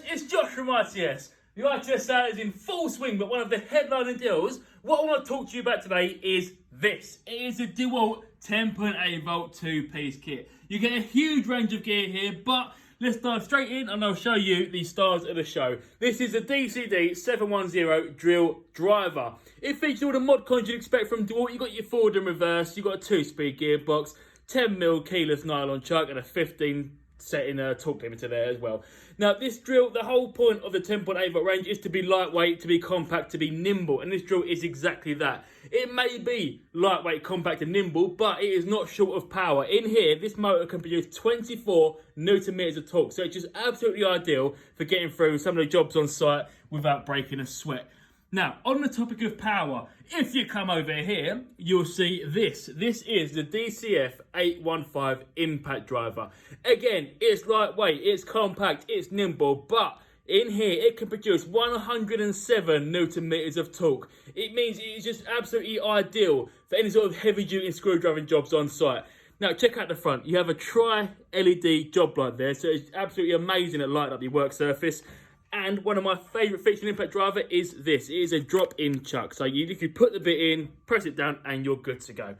it's Josh from ITS. The ITS sale is in full swing, but one of the headlining deals, what I want to talk to you about today is this. It is a DeWALT 10.8 volt 2-piece kit. You get a huge range of gear here, but let's dive straight in and I'll show you the stars of the show. This is a DCD211D2T drill driver. It features all the mod cons you'd expect from DeWALT. You've got your forward and reverse, you've got a 2-speed gearbox, 10mm keyless nylon chuck and a 15 setting torque limiter there as well. Now this drill, the whole point of the 10.8 volt range is to be lightweight, to be compact, to be nimble, and this drill is exactly that. It may be lightweight, compact and nimble, but it is not short of power. In here, this motor can produce 24 Newton meters of torque, so it's just absolutely ideal for getting through some of the jobs on site without breaking a sweat. Now, on the topic of power, if you come over here, you'll see this. This is the DCF815 impact driver. Again, it's lightweight, it's compact, it's nimble, but in here, it can produce 107 Newton meters of torque. It means it's just absolutely ideal for any sort of heavy-duty screwdriving jobs on site. Now, check out the front. You have a tri-LED job light there, so it's absolutely amazing at lighting up your work surface. And one of my favourite features in impact driver is this. It is a drop-in chuck. So you can put the bit in, press it down, and you're good to go.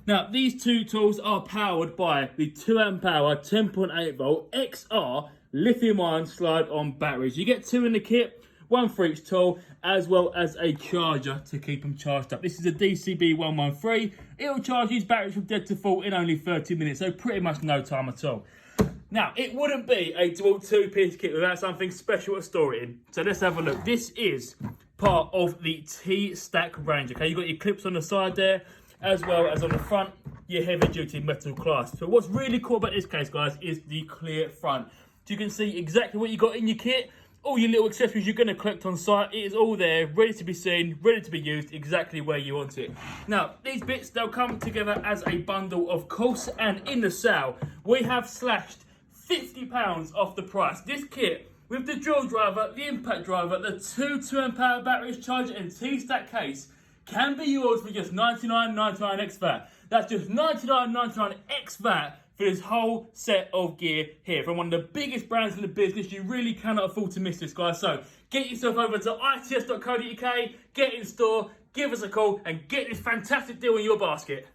Now, these two tools are powered by the 2 amp hour 10.8 volt XR lithium-ion slide-on batteries. You get 2 in the kit, 1 for each tool, as well as a charger to keep them charged up. This is a DCB113. It'll charge these batteries from dead to full in only 30 minutes, so pretty much no time at all. Now, it wouldn't be a DeWALT 2-piece kit without something special to store it in. So let's have a look. This is part of the T-Stack range, okay? You've got your clips on the side there, as well as on the front, your heavy-duty metal clasp. So what's really cool about this case, guys, is the clear front. So you can see exactly what you got in your kit, all your little accessories you're going to collect on site. It is all there, ready to be seen, ready to be used, exactly where you want it. Now, these bits, they'll come together as a bundle, of course, and in the sale, we have slashed £50 off the price. This kit, with the drill driver, the impact driver, the 2 amp hour batteries, charger and T-Stack case, can be yours for just $99.99 ex VAT. That's just $99.99 ex VAT for this whole set of gear here from one of the biggest brands in the business. You really cannot afford to miss this, guys. So get yourself over to its.co.uk, get in store, give us a call and get this fantastic deal in your basket.